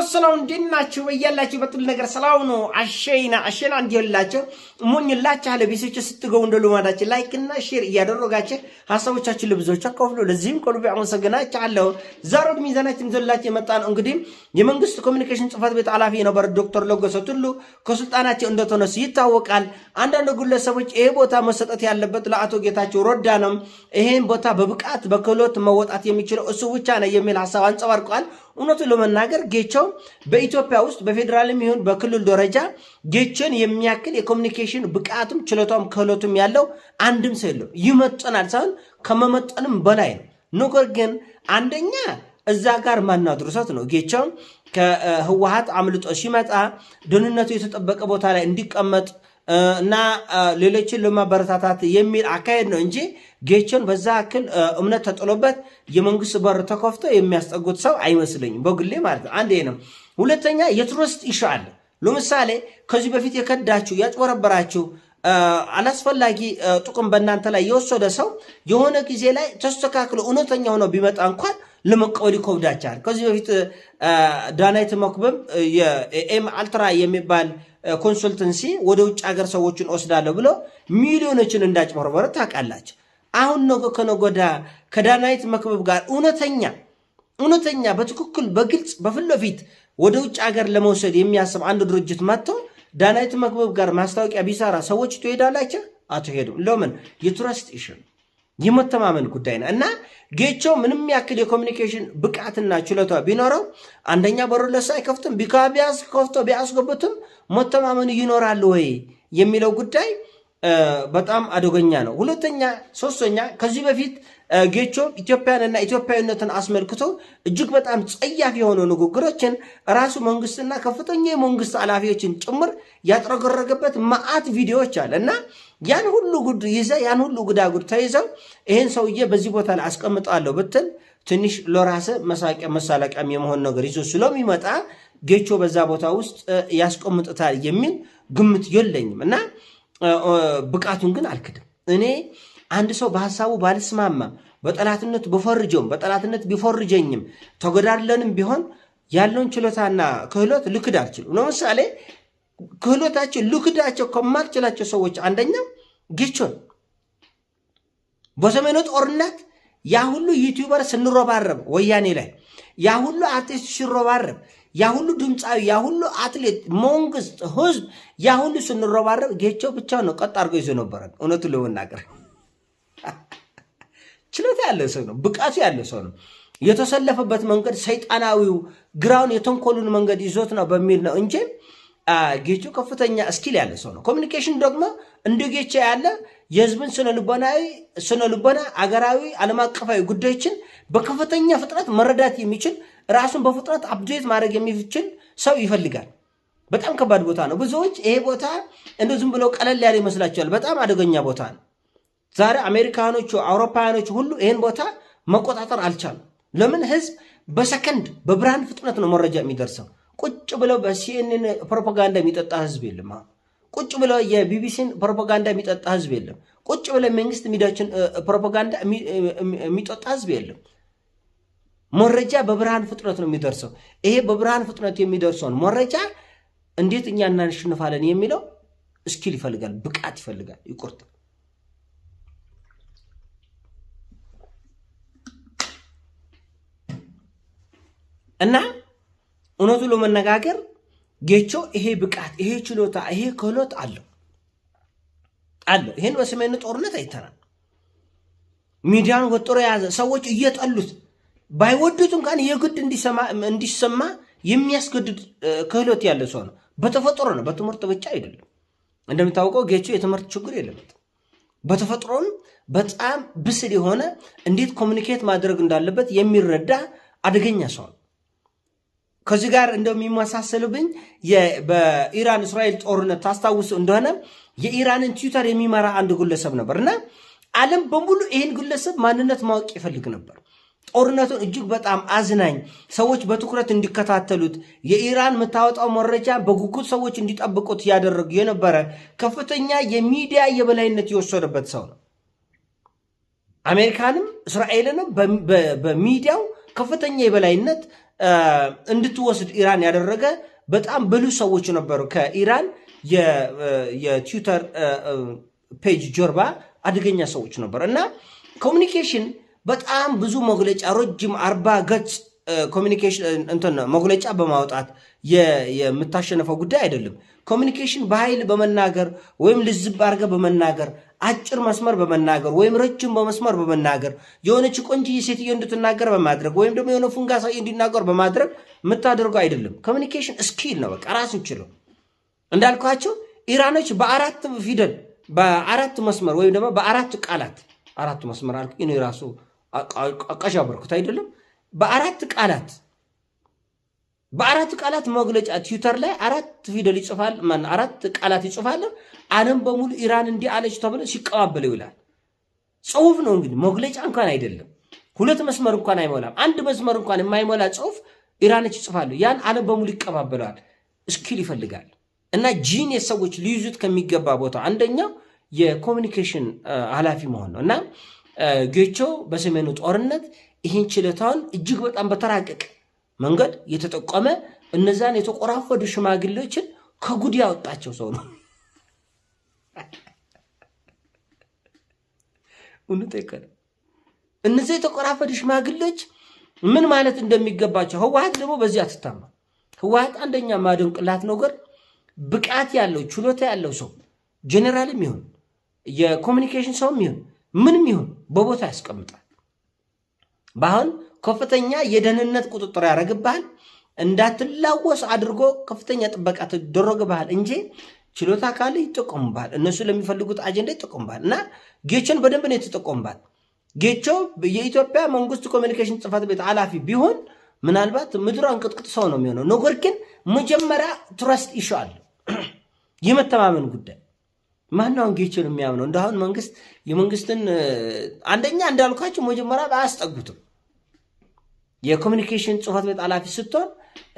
ሰላም እንዲናችሁ በያላችሁ በጥል ነገር ሰላም ነው። አሸና እንዲላችሁ ሞኝላችሁ ለቢሶች ስትገው እንደሉማዳችሁ ላይክ እና ሼር እያደረጋችሁ ሐሳቦቻችሁ ለብዙዎች አካፍሉ። ለዚህም ከልብ አመሰግናችኋለሁ። ዛሬ ሚዛናችን ዘላችሁ የመጣን እንግዲህ የመንግስት ኮሚኒኬሽን ጽህፈት ቤት ኃላፊ የነበረ ዶክተር ለገሰ ቱሉ ከስልጣናቸው እንደተነሱ ይታወቃል። አንዳንድ ግለሰቦች ይሄ ቦታ መሰጠት ያለበት ለአቶ ጌታቸው ረዳ ነው፣ ይሄን ቦታ በብቃት በክህሎት መወጣት የሚችለው እሱ ብቻ ነው የሚል ሐሳብ አንጸባርቀዋል። እውነቱን ለመናገር ጌቾ በኢትዮጵያ ውስጥ በፌደራልም ይሁን በክልል ደረጃ ጌቾን የሚያክል የኮሙኒኬሽን ብቃቱም ችሎታውም ክህሎቱም ያለው አንድም ሰው የለም። ይመጥናል ሳይሆን ከመመጠንም በላይ ነው። ነገር ግን አንደኛ እዛ ጋር ማናድርሰት ነው። ጌቾ ከህወሓት አምልጦ ሲመጣ ደህንነቱ የተጠበቀ ቦታ ላይ እንዲቀመጥ እና ሌሎችን ለማበረታታት የሚል አካሄድ ነው እንጂ ጌቾን በዛ አክል እምነት ተጥሎበት የመንግስት በር ተከፍቶ የሚያስጠጉት ሰው አይመስለኝም በግሌ ማለት ነው። አንዴ ነው። ሁለተኛ የትረስት ኢሹ አለ። ለምሳሌ ከዚህ በፊት የከዳችሁ ያጭበረበራችሁ አላስፈላጊ ጥቅም በእናንተ ላይ የወሰደ ሰው የሆነ ጊዜ ላይ ተስተካክሎ እውነተኛ ሆኖ ቢመጣ እንኳን ለመቀበል ይከብዳችኋል። ከዚህ በፊት ዳናይት መክበብ የኤም አልትራ የሚባል ኮንሰልተንሲ ወደ ውጭ ሀገር ሰዎችን ወስዳለሁ ብሎ ሚሊዮኖችን እንዳጭበረበረ ታውቃላችሁ። አሁን ነገ ከነጎዳ ከዳናይት መክበብ ጋር እውነተኛ በትክክል በግልጽ በፍለፊት ወደ ውጭ ሀገር ለመውሰድ የሚያስብ አንድ ድርጅት መጥቶ ዳናይት መክበብ ጋር ማስታወቂያ ቢሰራ ሰዎች ትሄዳላችሁ? አትሄዱም። ለምን? የትረስት ኢሹ የመተማመን ጉዳይ ነው። እና ጌቾ ምንም ያክል የኮሙኒኬሽን ብቃትና ችሎታ ቢኖረው አንደኛ በሩ ለሳ አይከፍትም፣ ቢካቢያስ ከፍቶ ቢያስገቡትም መተማመን ይኖራል ወይ የሚለው ጉዳይ በጣም አደገኛ ነው። ሁለተኛ ሶስተኛ ከዚህ በፊት ጌቾ ኢትዮጵያንና ኢትዮጵያዊነትን አስመልክቶ እጅግ በጣም ጸያፍ የሆኑ ንግግሮችን ራሱ መንግስትና ከፍተኛ የመንግስት ኃላፊዎችን ጭምር ያጥረገረገበት ማአት ቪዲዮዎች አለ እና ያን ሁሉ ጉድ ይዘ ያን ሁሉ ጉዳጉድ ተይዘው ይሄን ሰውዬ በዚህ ቦታ ላይ አስቀምጣለሁ ብትል ትንሽ ለራስ መሳቂያ መሳለቂያም የመሆን ነገር ይዞ ስለሚመጣ ጌቾ በዛ ቦታ ውስጥ ያስቀምጣታል የሚል ግምት የለኝም እና ብቃቱን ግን አልክድም። እኔ አንድ ሰው በሐሳቡ ባልስማማ በጠላትነት በጠላትነት ቢፈርጀኝም ተገዳድለንም ቢሆን ያለውን ችሎታና ክህሎት ልክድ አልችልም። ለምሳሌ ክህሎታቸው ልክዳቸው ከማልችላቸው ሰዎች አንደኛው ጌቾን በሰሜኑ ጦርነት ያ ሁሉ ዩቲዩበር ስንረባረብ ወያኔ ላይ ያ ሁሉ አርቲስት ሲረባረብ ያ ሁሉ ድምፃዊ ያ ሁሉ አትሌት መንግስት ህዝብ ያ ሁሉ ስንረባረብ ጌቾ ብቻ ነው ቀጥ አድርጎ ይዞ ነበር። እውነቱን ለመናገር ችሎታ ያለው ሰው ነው፣ ብቃቱ ያለው ሰው ነው። የተሰለፈበት መንገድ ሰይጣናዊው ግራውን የተንኮሉን መንገድ ይዞት ነው በሚል ነው እንጂ ጌቾ ከፍተኛ ስኪል ያለ ሰው ነው። ኮሙኒኬሽን ደግሞ እንደ ጌቾ ያለ የህዝብን ስነ ልቦና አገራዊ ዓለም አቀፋዊ ጉዳዮችን በከፍተኛ ፍጥነት መረዳት የሚችል ራሱን በፍጥነት አፕዴት ማድረግ የሚችል ሰው ይፈልጋል። በጣም ከባድ ቦታ ነው። ብዙዎች ይሄ ቦታ እንደ ዝም ብለው ቀለል ያለ ይመስላቸዋል። በጣም አደገኛ ቦታ ነው። ዛሬ አሜሪካኖቹ አውሮፓውያኖቹ ሁሉ ይሄን ቦታ መቆጣጠር አልቻሉም። ለምን? ህዝብ በሰከንድ በብርሃን ፍጥነት ነው መረጃ የሚደርሰው። ቁጭ ብለው በሲኤንኤን ፕሮፓጋንዳ የሚጠጣ ህዝብ የለም። ቁጭ ብለው የቢቢሲን ፕሮፓጋንዳ የሚጠጣ ህዝብ የለም። ቁጭ ብለው መንግስት ሚዲያችን ፕሮፓጋንዳ የሚጠጣ ህዝብ የለም። መረጃ በብርሃን ፍጥነት ነው የሚደርሰው። ይሄ በብርሃን ፍጥነት የሚደርሰውን መረጃ እንዴት እኛ እናሸንፋለን የሚለው ስኪል ይፈልጋል፣ ብቃት ይፈልጋል። ይቆርጥ እና እውነቱን ለመነጋገር ጌቾ ይሄ ብቃት ይሄ ችሎታ ይሄ ክህሎት አለው። ይሄን በሰሜኑ ጦርነት አይተናል። ሚዲያን ወጥሮ የያዘ ሰዎች እየጠሉት ባይወዱት እንኳን የግድ እንዲሰማ የሚያስገድድ ክህሎት ያለ ሰው ነው። በተፈጥሮ ነው፣ በትምህርት ብቻ አይደለም። እንደምታውቀው ጌቾ የትምህርት ችግር የለበትም። በተፈጥሮም በጣም ብስል የሆነ እንዴት ኮሙኒኬት ማድረግ እንዳለበት የሚረዳ አደገኛ ሰው ነው። ከዚህ ጋር እንደሚመሳሰልብኝ በኢራን እስራኤል ጦርነት ታስታውሱ እንደሆነ የኢራንን ትዊተር የሚመራ አንድ ግለሰብ ነበርና ዓለም በሙሉ ይህን ግለሰብ ማንነት ማወቅ ይፈልግ ነበር። ጦርነቱን እጅግ በጣም አዝናኝ ሰዎች በትኩረት እንዲከታተሉት የኢራን የምታወጣው መረጃ በጉጉት ሰዎች እንዲጠብቁት ያደረጉ የነበረ ከፍተኛ የሚዲያ የበላይነት የወሰደበት ሰው ነው። አሜሪካንም እስራኤልንም በሚዲያው ከፍተኛ የበላይነት እንድትወስድ ኢራን ያደረገ በጣም ብሉ ሰዎች ነበሩ። ከኢራን የትዊተር ፔጅ ጀርባ አደገኛ ሰዎች ነበሩ እና ኮሚኒኬሽን በጣም ብዙ መግለጫ ረጅም 40 ገጽ ኮሚኒኬሽን እንትን መግለጫ በማውጣት የምታሸነፈው ጉዳይ አይደለም። ኮሚኒኬሽን በኃይል በመናገር ወይም ልዝብ አድርገ በመናገር አጭር መስመር በመናገር ወይም ረጅም በመስመር በመናገር የሆነች ቆንጆ ሴትዮ እንድትናገር በማድረግ ወይም ደግሞ የሆነ ፉንጋ ሰው እንዲናገር በማድረግ የምታደርገው አይደለም። ኮሚኒኬሽን ስኪል ነው። በቃ ራሱን ችሎ እንዳልኳቸው ኢራኖች በአራት ፊደል በአራት መስመር ወይም ደግሞ በአራት ቃላት አራት መስመር አልኩ እኔ ራሱ አቀሻበርኩት አይደለም። በአራት ቃላት መግለጫ ትዊተር ላይ አራት ፊደል ይጽፋል። አራት ቃላት ይጽፋል። ዓለም በሙሉ ኢራን እንዲህ አለች ተብሎ ሲቀባበለው ይላል። ጽሁፍ ነው እንግዲህ መግለጫ እንኳን አይደለም። ሁለት መስመር እንኳን አይሞላም። አንድ መስመር እንኳን የማይሞላ ጽሁፍ ኢራኖች ይጽፋሉ። ያን ዓለም በሙሉ ይቀባበለዋል። ስኪል ይፈልጋል እና ጂኒየስ ሰዎች ሊይዙት ከሚገባ ቦታ አንደኛው የኮሚኒኬሽን ኃላፊ መሆን ነው እና ጌቾ በሰሜኑ ጦርነት ይህን ችሎታውን እጅግ በጣም በተራቀቀ መንገድ የተጠቆመ እነዛን የተቆራፈዱ ሽማግሌዎችን ከጉድ ያወጣቸው ሰው ነው። እነዚህ የተቆራፈዱ ሽማግሌዎች ምን ማለት እንደሚገባቸው ህወሓት ደግሞ በዚህ አትታማ። ህወሓት አንደኛ ማደንቅላት ነገር ብቃት ያለው ችሎታ ያለው ሰው ጄኔራልም ይሁን የኮሚኒኬሽን ሰውም ይሁን ምንም ይሁን በቦታ ያስቀምጣል። ባሁን ከፍተኛ የደህንነት ቁጥጥር ያደርግብሃል። እንዳትላወስ አድርጎ ከፍተኛ ጥበቃ ተደረግብሃል እንጂ ችሎታ ካለ ይጠቀሙብሃል። እነሱ ለሚፈልጉት አጀንዳ ይጠቀሙብሃል እና ጌቾን በደንብ ነው የተጠቀሙብሃል። ጌቾ የኢትዮጵያ መንግስት ኮሚኒኬሽን ጽሕፈት ቤት ኃላፊ ቢሆን ምናልባት ምድሯን ቅጥቅጥ ሰው ነው የሚሆነው። ነገር ግን መጀመሪያ ትረስት ይሻል የመተማመን ጉዳይ ማንኛውም ጌቾን የሚያምነው እንደአሁን መንግስት የመንግስትን አንደኛ እንዳልኳቸው መጀመሪያ አያስጠጉትም። የኮሚኒኬሽን ጽሕፈት ቤት ኃላፊ ስትሆን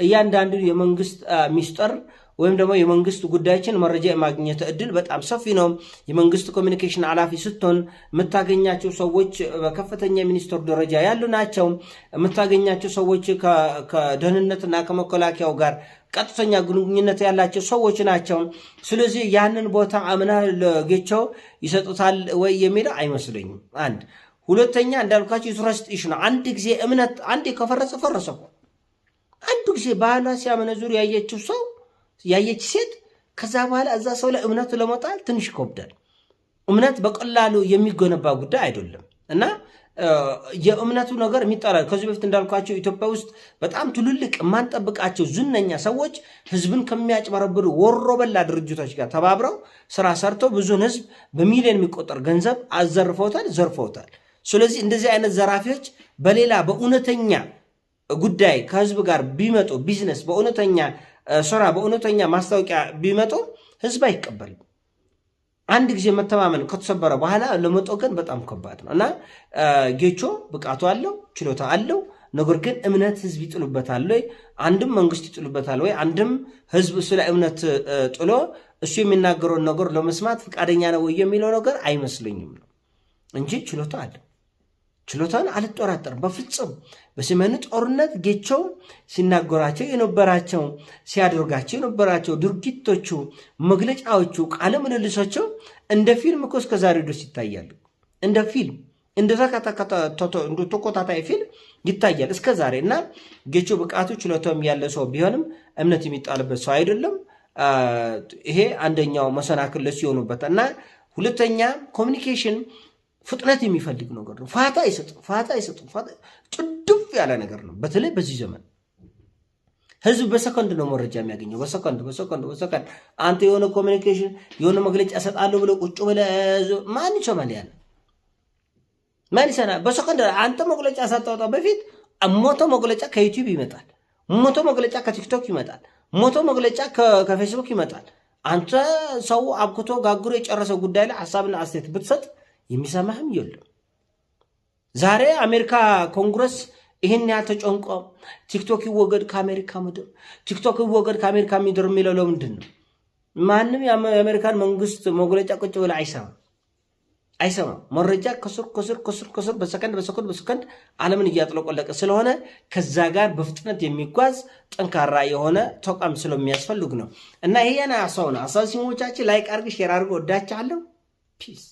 እያንዳንዱ የመንግስት ሚስጥር ወይም ደግሞ የመንግስት ጉዳዮችን መረጃ የማግኘት እድል በጣም ሰፊ ነው። የመንግስት ኮሚኒኬሽን ኃላፊ ስትሆን የምታገኛቸው ሰዎች በከፍተኛ ሚኒስትር ደረጃ ያሉ ናቸው። የምታገኛቸው ሰዎች ከደህንነትና ከመከላከያው ጋር ቀጥተኛ ግንኙነት ያላቸው ሰዎች ናቸው። ስለዚህ ያንን ቦታ አምና ለጌቾ ይሰጡታል ወይ የሚለው አይመስለኝም። አንድ ሁለተኛ እንዳልኳቸው ትረስት ኢሹ ነው። አንድ ጊዜ እምነት አንድ ከፈረሰ ፈረሰ። አንድ ጊዜ ባህሏ ሲያመነዙር ያየች ሴት ከዛ በኋላ እዛ ሰው ላይ እምነቱ ለመጣል ትንሽ ይከብዳል። እምነት በቀላሉ የሚገነባ ጉዳይ አይደለም እና የእምነቱ ነገር የሚጣላል። ከዚህ በፊት እንዳልኳቸው ኢትዮጵያ ውስጥ በጣም ትልልቅ የማንጠብቃቸው ዝነኛ ሰዎች ህዝብን ከሚያጭበረብሩ ወሮበላ ድርጅቶች ጋር ተባብረው ስራ ሰርተው ብዙን ህዝብ በሚሊዮን የሚቆጠር ገንዘብ ዘርፈውታል። ስለዚህ እንደዚህ አይነት ዘራፊዎች በሌላ በእውነተኛ ጉዳይ ከህዝብ ጋር ቢመጡ ቢዝነስ በእውነተኛ ስራ በእውነተኛ ማስታወቂያ ቢመጡ ህዝብ አይቀበልም። አንድ ጊዜ መተማመን ከተሰበረ በኋላ ለመጠገን በጣም ከባድ ነው እና ጌቾ ብቃቱ አለው፣ ችሎታ አለው። ነገር ግን እምነት ህዝብ ይጥሉበታል ወይ? አንድም መንግስት ይጥሉበታል ወይ? አንድም ህዝብ እሱ ላይ እምነት ጥሎ እሱ የሚናገረውን ነገር ለመስማት ፈቃደኛ ነው ወይ የሚለው ነገር አይመስለኝም ነው እንጂ ችሎታ አለው። ችሎታን አልጠራጠርም በፍጹም። በሰሜኑ ጦርነት ጌቾ ሲናገራቸው የነበራቸው ሲያደርጋቸው የነበራቸው ድርጊቶቹ፣ መግለጫዎቹ፣ ቃለ ምልልሶቹ እንደ ፊልም እኮ እስከ ዛሬ ድረስ ይታያሉ። እንደ ፊልም እንደ ተከታታይ ፊልም ይታያል እስከ ዛሬ እና ጌቾ ብቃቱ ችሎታም ያለ ሰው ቢሆንም እምነት የሚጣልበት ሰው አይደለም። ይሄ አንደኛው መሰናክል ሲሆኑበት እና ሁለተኛ ኮሚኒኬሽን ፍጥነት የሚፈልግ ነገር ነው። ፋታ አይሰጥም። ጭድፍ ያለ ነገር ነው። በተለይ በዚህ ዘመን ህዝብ በሰከንድ ነው መረጃ የሚያገኘው። በሰከንድ አንተ የሆነ ኮሚኒኬሽን የሆነ መግለጫ ሰጣለሁ ብለ ቁጭ ብለ ማን ይሰማል? ያለ ማን ይሰማል? በሰከንድ አንተ መግለጫ ሳታወጣ በፊት ሞቶ መግለጫ ከዩቲዩብ ይመጣል፣ ሞቶ መግለጫ ከቲክቶክ ይመጣል፣ ሞቶ መግለጫ ከፌስቡክ ይመጣል። አንተ ሰው አብክቶ ጋግሮ የጨረሰ ጉዳይ ላይ ሐሳብና አስተያየት ብትሰጥ የሚሰማህም የለም። ዛሬ አሜሪካ ኮንግረስ ይሄን ያህል ተጨንቆ ቲክቶክ ይወገድ ከአሜሪካ ምድር፣ ቲክቶክ ይወገድ ከአሜሪካ ምድር የሚለው ለምንድን ነው? ማንም የአሜሪካን መንግስት መግለጫ ቁጭ ብሎ አይሰማም። አይሰማም። መረጃ ከስር በሰከንድ ዓለምን እያጥለቆለቀ ስለሆነ ከዛ ጋር በፍጥነት የሚጓዝ ጠንካራ የሆነ ተቋም ስለሚያስፈልግ ነው። እና ይሄን ሀሳብ ሲሞቻችን ላይክ አድርግ፣ ሼር አድርግ። ወዳችኋለሁ። ፒስ